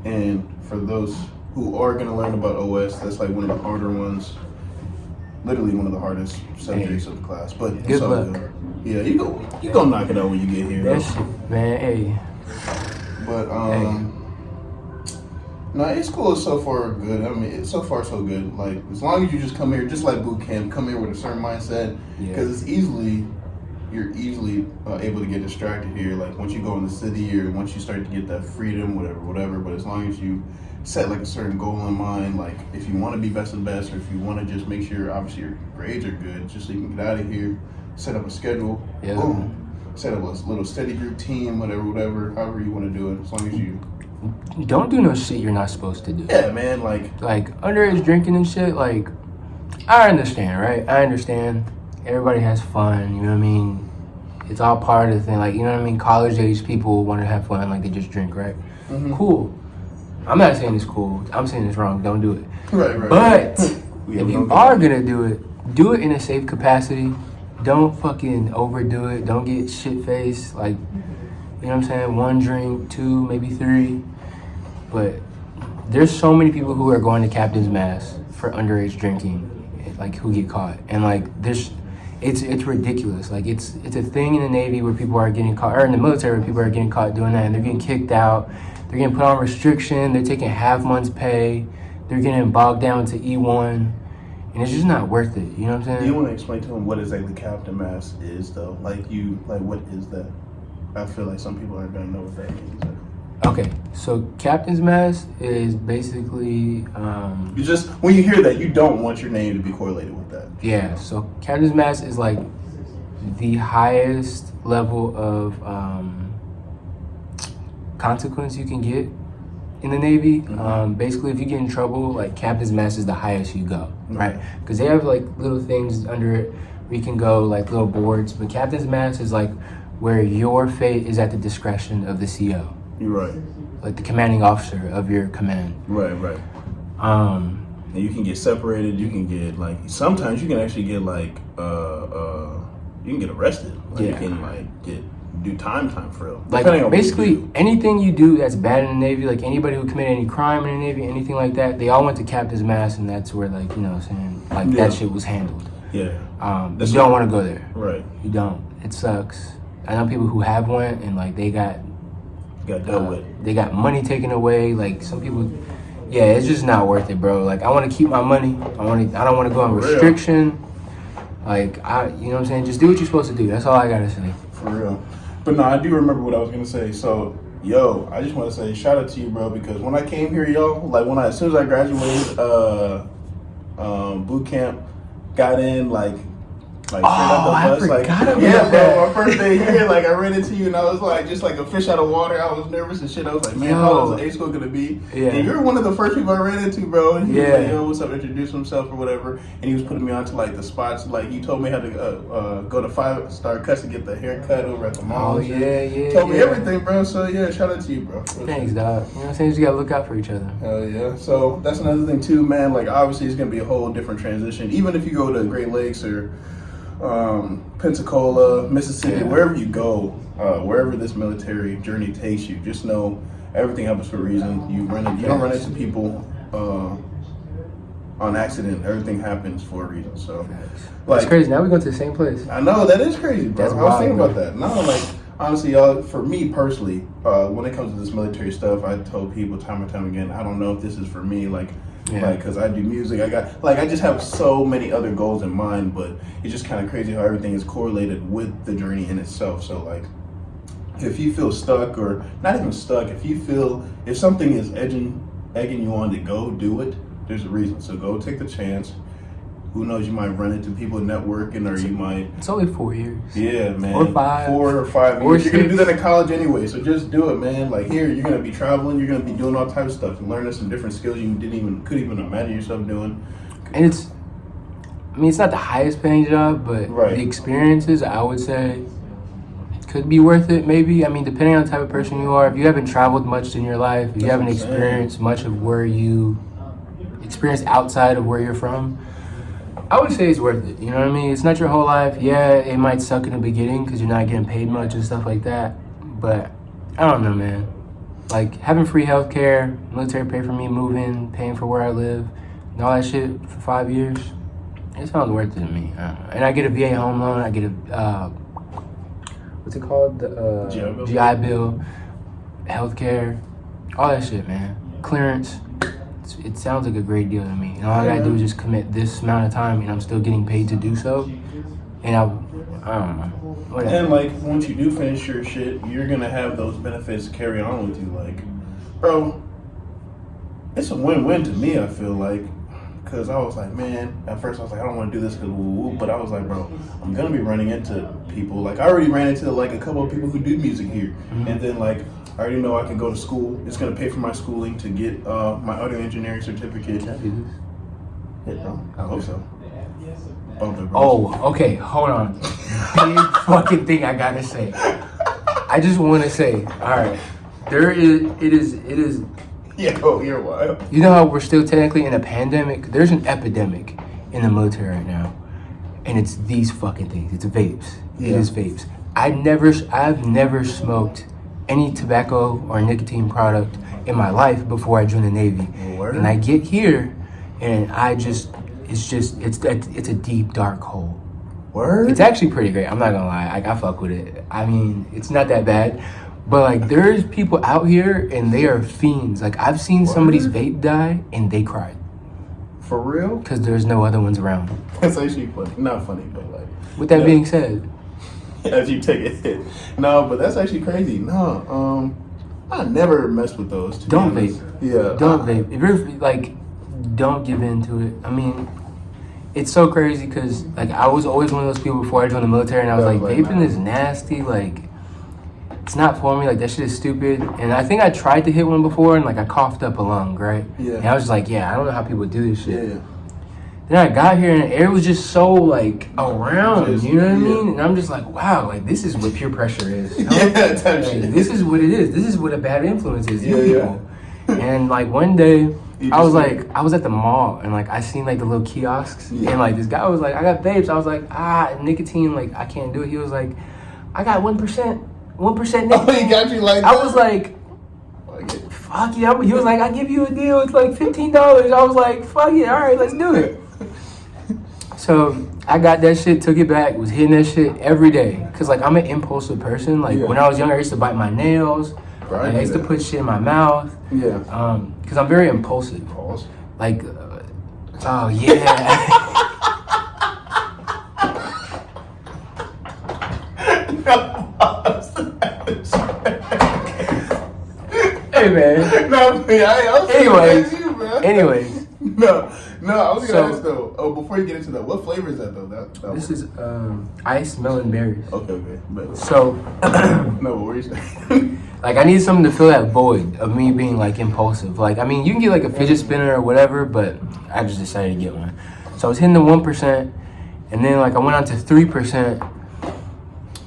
[SPEAKER 1] and for those who are gonna learn about OS, that's like one of the harder ones. Literally one of the hardest subjects of the class, but
[SPEAKER 2] good luck.
[SPEAKER 1] Good. Yeah, you go knock it out when you get here.
[SPEAKER 2] That shit, man. Hey.
[SPEAKER 1] But no, A school is so far good. I mean, it's so far so good. Like as long as you just come here, just like boot camp, come here with a certain mindset, because you're easily able to get distracted here. Like once you go in the city or once you start to get that freedom, whatever. But as long as you set like a certain goal in mind, like if you want to be best of best, or if you want to just make sure obviously your grades are good, just so you can get out of here, set up a schedule, boom, set up a little study group team, whatever, however you want to do it, as long as you
[SPEAKER 2] don't do no shit you're not supposed to do.
[SPEAKER 1] Yeah, man, like
[SPEAKER 2] underage drinking and shit. Like I understand, right? I understand. Everybody has fun. You know what I mean? It's all part of the thing. Like you know what I mean? College age people want to have fun. Like they just drink, right?
[SPEAKER 1] Mm-hmm.
[SPEAKER 2] Cool. I'm not saying it's cool. I'm saying it's wrong. Don't do it.
[SPEAKER 1] Right.
[SPEAKER 2] But if you are gonna do it in a safe capacity. Don't fucking overdo it. Don't get shit faced. Like, you know what I'm saying? 1 drink, 2, maybe 3. But there's so many people who are going to captain's mass for underage drinking, like who get caught. And like it's ridiculous. Like it's a thing in the Navy where people are getting caught, or in the military where people are getting caught doing that, and they're getting kicked out. They're getting put on restriction. They're taking half month's pay. They're getting bogged down to E1. and it's just not worth it. You know what I'm saying?
[SPEAKER 1] Do you want to explain to him what exactly Captain Mass is, though? Like what is that? I feel like some people aren't gonna know what that means.
[SPEAKER 2] Okay, so Captain's Mass is basically
[SPEAKER 1] you just when you hear that, you don't want your name to be correlated with that.
[SPEAKER 2] Yeah, so Captain's Mass is like the highest level of consequence you can get in the Navy. Basically, if you get in trouble, like Captain's Mass is the highest you go, right? Because they have like little things under it where you can go, like little boards, but Captain's Mass is like where your fate is at the discretion of the CO.
[SPEAKER 1] You're right.
[SPEAKER 2] Like the commanding officer of your command.
[SPEAKER 1] Right. And you can get separated. You can get like sometimes you can actually get like you can get arrested. Like, you can like do time for real.
[SPEAKER 2] Like basically anything you do that's bad in the Navy, like anybody who committed any crime in the Navy, anything like that, they all went to Captain's Mass, and that's where like, you know what I'm saying, like that shit was handled.
[SPEAKER 1] Yeah.
[SPEAKER 2] You don't want to go there.
[SPEAKER 1] Right.
[SPEAKER 2] You don't. It sucks. I know people who have went and like they got
[SPEAKER 1] dealt with.
[SPEAKER 2] They got money taken away. Like some people, yeah, it's just not worth it, bro. Like I want to keep my money. I don't want to go on restriction. Like you know what I'm saying? Just do what you're supposed to do. That's all I gotta say.
[SPEAKER 1] For real. But no, I do remember what I was gonna say. So, yo, I just want to say shout out to you, bro, because when I came here, yo, like as soon as I graduated, boot camp, got in, like straight out the bus, bro, my first day here, like I ran into you and I was like just like a fish out of water. I was nervous and shit. I was like, man, how is A school gonna be?
[SPEAKER 2] Yeah.
[SPEAKER 1] And you're one of the first people I ran into, bro. And he was like, yo, what's up? Introduce himself or whatever. And he was putting me onto like the spots. Like you told me how to go to 5-star Cuts to get the haircut over at the mall. Told me everything, bro. So yeah, shout out to you, bro.
[SPEAKER 2] Thanks, dog. You know what I'm saying? You just gotta look out for each other.
[SPEAKER 1] Hell yeah. So that's another thing too, man. Like obviously it's gonna be a whole different transition. Even if you go to Great Lakes or Pensacola, Mississippi, wherever you go, wherever this military journey takes you, just know everything happens for a reason. You don't run into people on accident. Everything happens for a reason. So, like,
[SPEAKER 2] it's crazy. Now we go to the same place.
[SPEAKER 1] I know that is crazy, bro.
[SPEAKER 2] That's
[SPEAKER 1] I was
[SPEAKER 2] wild,
[SPEAKER 1] thinking
[SPEAKER 2] bro.
[SPEAKER 1] about that. No, like honestly, y'all, for me personally, when it comes to this military stuff, I told people time and time again, I don't know if this is for me. Like, because I do music, I just have so many other goals in mind, but it's just kind of crazy how everything is correlated with the journey in itself. So like, if you feel stuck or not even stuck, if something is egging you on to go do it, there's a reason. So go take the chance. Who knows, you might run into people networking, or you might...
[SPEAKER 2] It's only 4 years.
[SPEAKER 1] Yeah, man.
[SPEAKER 2] Or 5.
[SPEAKER 1] 4 or 5
[SPEAKER 2] or
[SPEAKER 1] years.
[SPEAKER 2] 6.
[SPEAKER 1] You're going to do that in college anyway, so just do it, man. Like here, you're going to be traveling, you're going to be doing all types of stuff and learning some different skills you couldn't even imagine yourself doing.
[SPEAKER 2] And it's not the highest paying job, but the experiences, I would say, could be worth it, maybe. I mean, depending on the type of person you are. If you haven't traveled much in your life, if you haven't experienced much of where you experience outside of where you're from, I would say it's worth it. You know what I mean? It's not your whole life. Yeah, it might suck in the beginning because you're not getting paid much and stuff like that. But I don't know, man. Like having free healthcare, military pay for me moving, paying for where I live, and all that shit for 5 years, it sounds worth it to me. I don't know. And I get a VA home loan. I get a what's it called? The GI Bill, healthcare, all that shit, man. Clearance. It sounds like a great deal to me. And all I gotta do is just commit this amount of time, and I'm still getting paid to do so. And I don't know. Whatever.
[SPEAKER 1] And like once you do finish your shit, you're gonna have those benefits carry on with you. Like, bro, it's a win-win to me. I feel like, cause I was like, man, at first I was like, I don't want to do this cause woo-woo, but I was like, bro, I'm gonna be running into people. Like I already ran into like a couple of people who do music here, and then like. I already know I can go to school. It's going to pay for my schooling to get my audio engineering certificate.
[SPEAKER 2] Can I do this?
[SPEAKER 1] Yeah, bro. I hope so.
[SPEAKER 2] Oh, okay. Hold on. Big fucking thing I got to say. I just want to say, all right, it is.
[SPEAKER 1] Yeah, oh, you're wild.
[SPEAKER 2] You know how we're still technically in a pandemic? There's an epidemic in the military right now. And it's these fucking things. It's vapes. It is vapes. I've never smoked any tobacco or nicotine product in my life before I joined the Navy. And I get here and it's a deep dark hole.
[SPEAKER 1] Word?
[SPEAKER 2] It's actually pretty great. I'm not gonna lie. I fuck with it. I mean, it's not that bad. But like there's people out here and they are fiends. Like I've seen somebody's vape die and they cried.
[SPEAKER 1] For real?
[SPEAKER 2] Because there's no other ones around.
[SPEAKER 1] That's actually funny. Not funny, but like.
[SPEAKER 2] With that being said.
[SPEAKER 1] As you take a hit. No, but that's actually crazy. No, I never messed with those.
[SPEAKER 2] Don't vape.
[SPEAKER 1] Yeah.
[SPEAKER 2] Don't vape. If you're like, don't give in to it. I mean, it's so crazy because like I was always one of those people before I joined the military, and I was like, vaping is nasty. Like, it's not for me. Like, that shit is stupid. And I think I tried to hit one before, and like I coughed up a lung, right?
[SPEAKER 1] Yeah.
[SPEAKER 2] And I was just like, yeah, I don't know how people do this shit.
[SPEAKER 1] Yeah.
[SPEAKER 2] Then I got here and the air was just so like around, you know what I mean? And I'm just like, wow, like this is what peer pressure is.
[SPEAKER 1] Yeah,
[SPEAKER 2] like, this is what it is. This is what a bad influence is. Yeah. And like one day, I was at the mall and like I seen like the little kiosks and like this guy was like, I got vapes. I was like, nicotine, like I can't do it. He was like, I got 1% nicotine.
[SPEAKER 1] Oh, he got you like that?
[SPEAKER 2] I was like, fuck yeah. He was like, I give you a deal. It's like $15. I was like, fuck it. All right, let's do it. So I got that shit, took it back, was hitting that shit every day. Cause like I'm an impulsive person. Like when I was younger, I used to bite my nails. Right, I used to put shit in my mouth. Yeah. Cause I'm very impulsive. Pause. Like, oh yeah. Hey man. Anyways.
[SPEAKER 1] No, I was gonna ask though. Oh, before you get into that, what flavor is that though?
[SPEAKER 2] This is ice melon berries.
[SPEAKER 1] Okay.
[SPEAKER 2] So,
[SPEAKER 1] no, what were you saying?
[SPEAKER 2] Like I need something to fill that void of me being like impulsive. Like I mean, you can get like a fidget spinner or whatever, but I just decided to get one. So I was hitting the 1%, and then like I went on to 3%.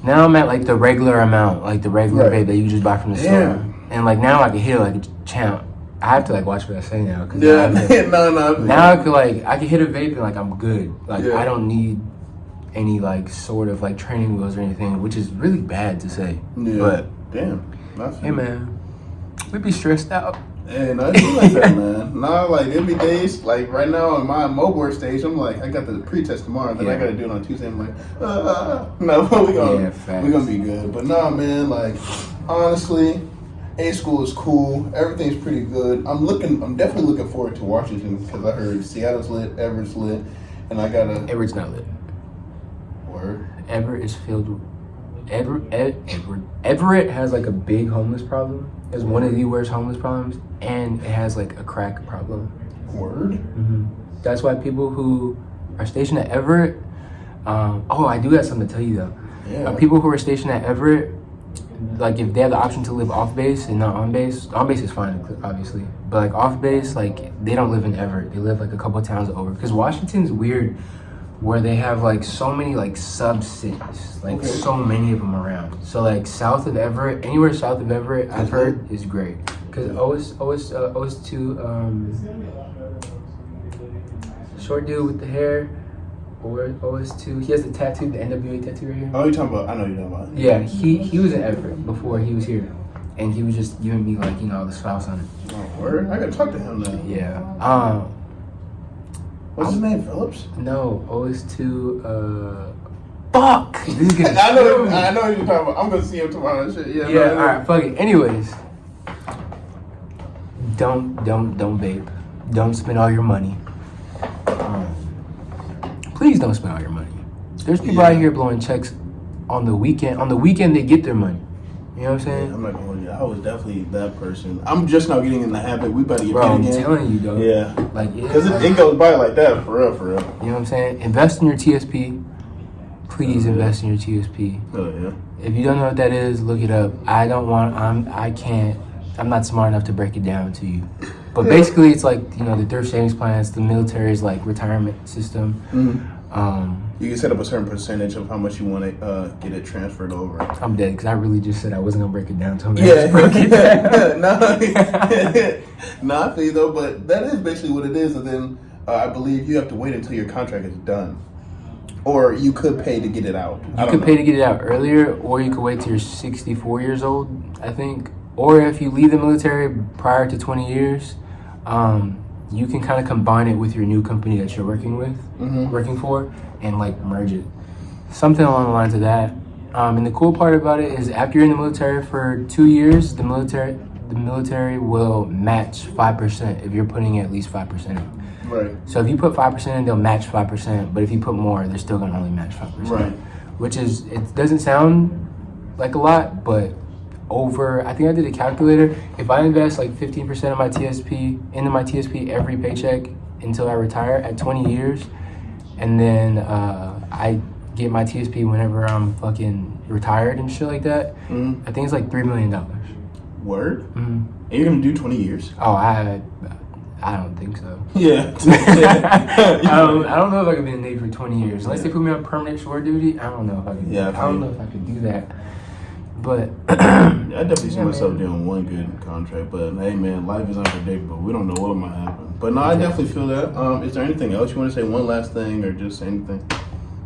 [SPEAKER 2] Now I'm at like the regular amount, like the regular vape that you just buy from the store. And like now I can hit it like a champ. I have to like watch what I say now. Cause
[SPEAKER 1] no.
[SPEAKER 2] Now I can hit a vape and like I'm good. Like I don't need any like sort of like training wheels or anything, which is really bad to say. Yeah. But
[SPEAKER 1] damn.
[SPEAKER 2] Hey man, we be stressed out.
[SPEAKER 1] Hey, no, it's like that, man. No, like every days, like right now in my mobile stage, I'm like, I got the pre-test tomorrow, then I gotta do it on Tuesday. I'm like, no, we gonna be good. But nah, man, like honestly, A school is cool. Everything's pretty good. I'm definitely looking forward to Washington because I heard Seattle's lit, Everett's lit, and I gotta.
[SPEAKER 2] Everett's not lit.
[SPEAKER 1] Word.
[SPEAKER 2] Everett is filled with. Everett has like a big homeless problem. It's one of the worst homeless problems, and it has like a crack problem.
[SPEAKER 1] Word.
[SPEAKER 2] Mm-hmm. That's why people who are stationed at Everett. I do have something to tell you though. Yeah. People who are stationed at Everett, like if they have the option to live off base and not on base is fine, obviously. But like off base, like they don't live in Everett. They live like a couple towns over. Because Washington's weird, where they have like so many like sub-cities, like so many of them around. So like south of Everett, anywhere south of Everett, I've heard is great. Because OS2, short dude with the hair, or OS2, he has the tattoo, the NWA tattoo right here.
[SPEAKER 1] Oh, you're talking about, I know you're talking about.
[SPEAKER 2] Yeah, he was in Everett before he was here. And he was just giving me like, the spouse on it.
[SPEAKER 1] Oh, word? I gotta talk to him now.
[SPEAKER 2] Yeah.
[SPEAKER 1] What's his name, Phillips?
[SPEAKER 2] No, OS2, fuck! This is gonna
[SPEAKER 1] I know what you're talking about. I'm gonna see him tomorrow and shit. Yeah,
[SPEAKER 2] alright, fuck it. Anyways. Don't vape. Don't spend all your money. Please don't spend all your money. There's people out here blowing checks on the weekend. On the weekend, they get their money. You know what I'm saying?
[SPEAKER 1] Yeah, I'm not gonna hold you. I was definitely that person. I'm just now getting in the habit. We better get
[SPEAKER 2] paid
[SPEAKER 1] again.
[SPEAKER 2] I'm telling you, though.
[SPEAKER 1] Yeah. Like, because it goes by like that, for real. You
[SPEAKER 2] know what I'm saying? Invest in your TSP. Please invest in your TSP.
[SPEAKER 1] Oh, yeah.
[SPEAKER 2] If you don't know what that is, look it up. I'm not smart enough to break it down to you. But basically, it's like, the thrift savings plans, the military's like retirement system. Mm-hmm.
[SPEAKER 1] You can set up a certain percentage of how much you want to get it transferred over.
[SPEAKER 2] I'm dead because I really just said I wasn't gonna break it down to him.
[SPEAKER 1] No, I feel you though, but that is basically what it is. And then I believe you have to wait until your contract is done, or you could pay to get it out.
[SPEAKER 2] You could pay to get it out earlier, or you could wait till you're 64 years old, I think. Or if you leave the military prior to 20 years, you can kind of combine it with your new company that you're working for, and like merge it. Something along the lines of that. And the cool part about it is after you're in the military for 2 years, the military will match 5% if you're putting at least 5% in.
[SPEAKER 1] Right.
[SPEAKER 2] So if you put 5% in, they'll match 5%. But if you put more, they're still gonna only match 5%.
[SPEAKER 1] Right.
[SPEAKER 2] Which is, it doesn't sound like a lot, but I think I did a calculator. If I invest like 15% of my TSP into my TSP every paycheck until I retire at 20 years, and then I get my TSP whenever I'm fucking retired and shit like that, I think it's like $3 million.
[SPEAKER 1] Word? And you're gonna do 20 years?
[SPEAKER 2] Oh, I don't think so.
[SPEAKER 1] Yeah.
[SPEAKER 2] I don't know if I could be in the Navy for 20 years. Unless they put me on permanent shore duty, I don't know if I could.
[SPEAKER 1] Yeah,
[SPEAKER 2] I don't know if I could do that. But
[SPEAKER 1] I definitely see myself doing one good contract. But hey, man, life is unpredictable. We don't know what might happen. But no, I definitely feel that. Is there anything else you want to say? One last thing, or just anything?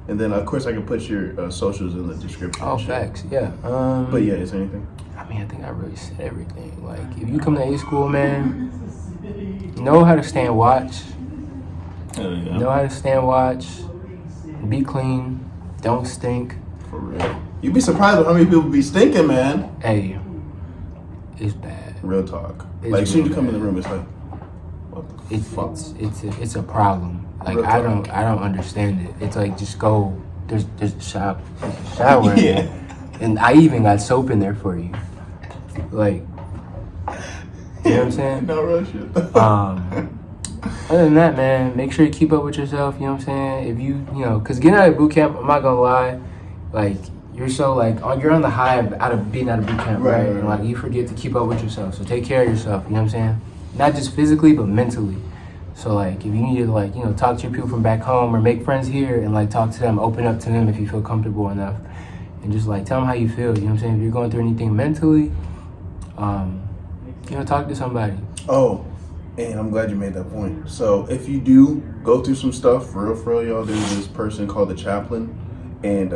[SPEAKER 1] And then, of course, I can put your socials in the description.
[SPEAKER 2] Oh, facts, yeah.
[SPEAKER 1] But yeah, is there anything?
[SPEAKER 2] I mean, I think I really said everything. Like, if you come to A school, man, know how to stand watch.
[SPEAKER 1] Hell yeah.
[SPEAKER 2] Know how to stand watch. Be clean. Don't stink.
[SPEAKER 1] For real. You'd be surprised at how many people be stinking, man.
[SPEAKER 2] Hey, it's bad.
[SPEAKER 1] Real talk.
[SPEAKER 2] It's
[SPEAKER 1] like, as soon as you come
[SPEAKER 2] bad.
[SPEAKER 1] in the room, it's like, what the fuck?
[SPEAKER 2] It's a problem. Like,
[SPEAKER 1] Real
[SPEAKER 2] I
[SPEAKER 1] talk.
[SPEAKER 2] don't understand it. It's like, just go. There's a shower.
[SPEAKER 1] Yeah.
[SPEAKER 2] And I even got soap in there for you. Like, you know what I'm saying?
[SPEAKER 1] No real shit.
[SPEAKER 2] Other than that, man, make sure you keep up with yourself. You know what I'm saying? If you know, because getting out of boot camp, I'm not gonna lie, like, you're so like you're on the high of being out of boot camp, right? And like you forget to keep up with yourself. So take care of yourself. You know what I'm saying? Not just physically, but mentally. So like, if you need to like, you know, talk to your people from back home or make friends here and like talk to them, open up to them if you feel comfortable enough, and just like tell them how you feel. You know what I'm saying? If you're going through anything mentally, you know, talk to somebody.
[SPEAKER 1] Oh, and I'm glad you made that point. So if you do go through some stuff, for real, y'all, there's this person called the chaplain, and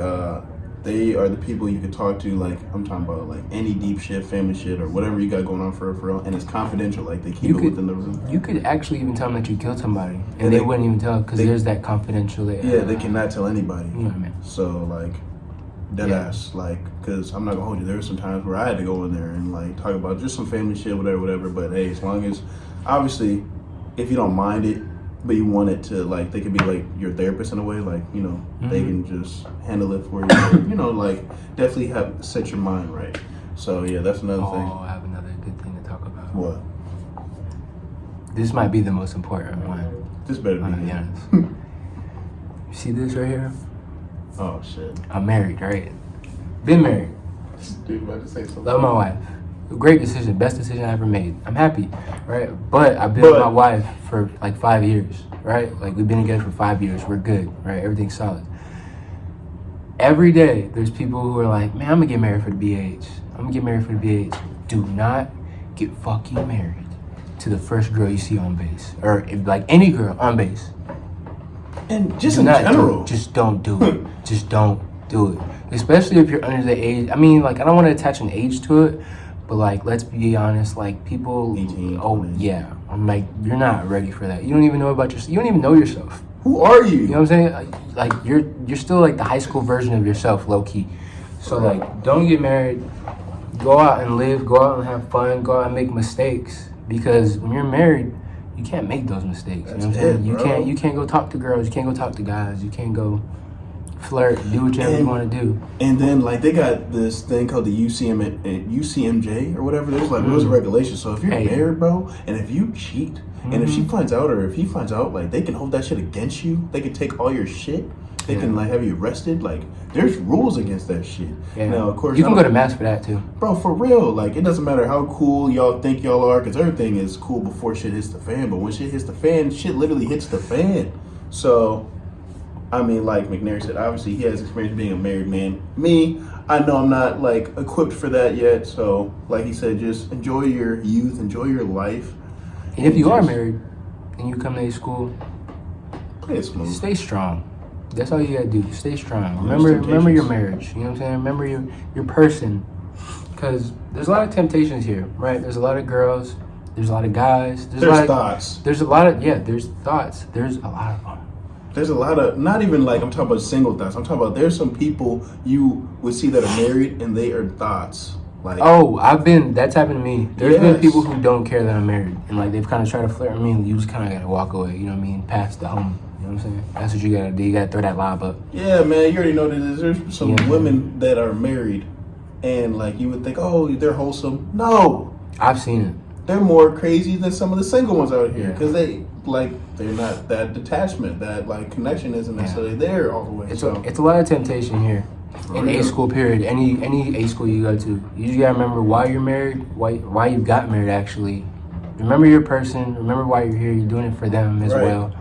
[SPEAKER 1] they are the people you can talk to. Like, I'm talking about like any deep shit, family shit, or whatever you got going on for real, and it's confidential. Like, they keep it within the room.
[SPEAKER 2] You could actually even tell them that you killed somebody, and they wouldn't even tell because there's that confidential.
[SPEAKER 1] They cannot tell anybody.
[SPEAKER 2] You know what I mean?
[SPEAKER 1] So like, dead ass, like, because I'm not gonna hold you. There were some times where I had to go in there and like talk about just some family shit, whatever. But hey, as long as, obviously, if you don't mind it, but you want it to, like, they could be like your therapist in a way, like, you know, they can just handle it for you. You know, like, definitely set your mind right. So yeah, that's another thing.
[SPEAKER 2] Oh, I have another good thing to talk about.
[SPEAKER 1] What?
[SPEAKER 2] This might be the most important one.
[SPEAKER 1] This better
[SPEAKER 2] I'm gonna
[SPEAKER 1] be.
[SPEAKER 2] be honest. You see this right here?
[SPEAKER 1] Oh shit.
[SPEAKER 2] I'm married, right? Been married.
[SPEAKER 1] Dude, about to say something.
[SPEAKER 2] Love my wife. Great decision, best decision I ever made. I'm happy, right? But I've been with my wife for like 5 years, right? Like, we've been together for 5 years. We're good, right? Everything's solid. Every day, there's people who are like, man, I'm gonna get married for the BH. I'm gonna get married for the BH. Do not get fucking married to the first girl you see on base, or like any girl on base.
[SPEAKER 1] And just in general,
[SPEAKER 2] just don't do it. Just don't do it. Especially if you're under the age. I mean, like, I don't want to attach an age to it, but like, let's be honest. Like, people.
[SPEAKER 1] 18,
[SPEAKER 2] oh
[SPEAKER 1] 20.
[SPEAKER 2] yeah. I'm like, you're not ready for that. You don't even know about yourself. You don't even know yourself.
[SPEAKER 1] Who are you?
[SPEAKER 2] You know what I'm saying? Like you're still like the high school version of yourself, low key. So like, don't get married. Go out and live. Go out and have fun. Go out and make mistakes. Because when you're married, you can't make those mistakes.
[SPEAKER 1] That's
[SPEAKER 2] you know what I'm saying?
[SPEAKER 1] it,
[SPEAKER 2] You can't go talk to girls. You can't go talk to guys. You can't go flirt. Do whatever you want to do.
[SPEAKER 1] And then like, they got this thing called the UCMJ or whatever. There's like rules and regulations. So if you're married, bro, and if you cheat, and if she finds out, or if he finds out, like, they can hold that shit against you. They can take all your shit. They can like have you arrested. Like, there's rules against that shit.
[SPEAKER 2] Yeah.
[SPEAKER 1] Now, of course,
[SPEAKER 2] you can go to mass for that too,
[SPEAKER 1] bro. For real, like, it doesn't matter how cool y'all think y'all are, because everything is cool before shit hits the fan. But when shit hits the fan, shit literally hits the fan. So, I mean, like McNairy said, obviously he has experience being a married man. Me, I know I'm not like equipped for that yet. So, like he said, just enjoy your youth, enjoy your life.
[SPEAKER 2] and if you are married and you come to a school,
[SPEAKER 1] play it smooth.
[SPEAKER 2] stay strong. That's all you gotta do. Stay strong. Remember your marriage. You know what I'm saying? Remember your person. Because there's a lot of temptations here, right? There's a lot of girls. There's a lot of guys.
[SPEAKER 1] There's thoughts.
[SPEAKER 2] There's a lot of there's thoughts. There's a lot of them.
[SPEAKER 1] There's a lot of, not even like I'm talking about single thoughts. I'm talking about there's some people you would see that are married and they are thoughts. Like,
[SPEAKER 2] that's happened to me. There's been people who don't care that I'm married, and like they've kind of tried to flirt with me, and you just kind of gotta walk away. You know what I mean? Past the home. You know what I'm saying? That's what you gotta do. You gotta throw that lob up.
[SPEAKER 1] Yeah, man. You already know that there's some women that are married, and like you would think, oh, they're wholesome. No,
[SPEAKER 2] I've seen it.
[SPEAKER 1] They're more crazy than some of the single ones out here because they're not that detachment, that like connection isn't necessarily there all the way.
[SPEAKER 2] It's a lot of temptation here. In A school period, any A school you go to, you just gotta remember why you're married, why you got married actually. Remember your person, remember why you're here, you're doing it for them as well.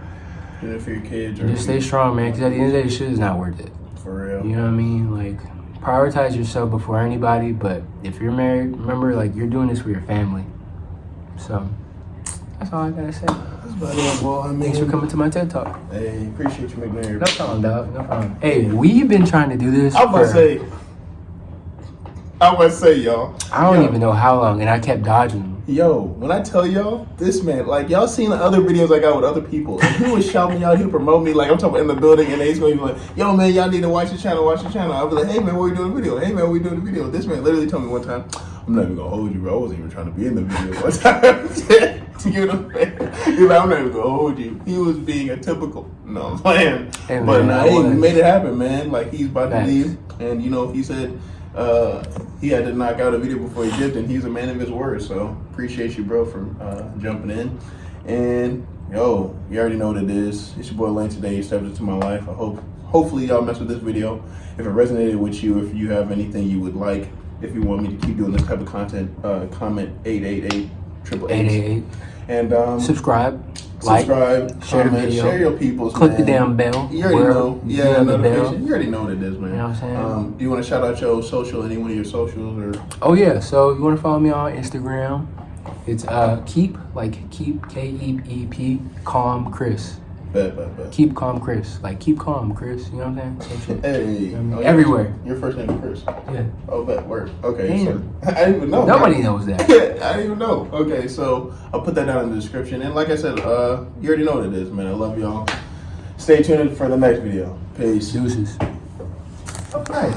[SPEAKER 1] Doing it for your kids.
[SPEAKER 2] Just stay strong, man, because at the end of the day, shit is not worth it.
[SPEAKER 1] For real.
[SPEAKER 2] You know what I mean? Like, prioritize yourself before anybody, but if you're married, remember, like, you're doing this for your family. So, that's all I gotta say. Thanks for coming to my TED Talk.
[SPEAKER 1] Hey, appreciate you, McNairy.
[SPEAKER 2] No problem, dog. No problem. Hey, we've been trying to do this
[SPEAKER 1] I was about to say, y'all.
[SPEAKER 2] I don't even know how long, and I kept dodging.
[SPEAKER 1] Yo, when I tell y'all, this man, like, y'all seen the other videos I got with other people, and he would shout me out, he would promote me, like, I'm talking about in the building, and he's going to be like, yo, man, y'all need to watch your channel. I'll be like, hey, man, what are you doing the video? Hey, man, what are you doing the video? This man literally told me one time, I'm not even going to hold you, bro. I wasn't even trying to be in the video one time. You know what I'm saying? He's like, I'm not even going to hold you. He was being a typical, no, I'm playing. Hey, but we made it happen, man. Like, he's about to leave, and, you know, he said, he had to knock out a video before he dipped, and he's a man of his word. So appreciate you, bro, for jumping in. And yo, you already know what it is. It's your boy Lane today. You stepped into my life. Hopefully y'all mess with this video. If it resonated with you, if you have anything you would like, if you want me to keep doing this type of content, comment 888 and subscribe,
[SPEAKER 2] share the video,
[SPEAKER 1] share your people's.
[SPEAKER 2] Click the damn bell.
[SPEAKER 1] You already know. Yeah, notification. You already know what it is, man.
[SPEAKER 2] You know what I'm saying?
[SPEAKER 1] Do you want to shout out your social, any one of your socials, or?
[SPEAKER 2] Oh yeah. So if you want to follow me on Instagram, it's keep KEEP calm Chris.
[SPEAKER 1] Bet.
[SPEAKER 2] Keep calm Chris. Like keep calm Chris. You know what I'm saying? Same shit.
[SPEAKER 1] Hey.
[SPEAKER 2] You know what I mean? Everywhere.
[SPEAKER 1] Your first name is Chris.
[SPEAKER 2] Yeah.
[SPEAKER 1] Oh, bet. Word. Okay.
[SPEAKER 2] Damn.
[SPEAKER 1] So, I didn't even know.
[SPEAKER 2] Nobody knows that.
[SPEAKER 1] I didn't even know. Okay, so I'll put that down in the description. And like I said, you already know what it is, man. I love y'all. Stay tuned for the next video. Peace.
[SPEAKER 2] Deuces. Oh, nice.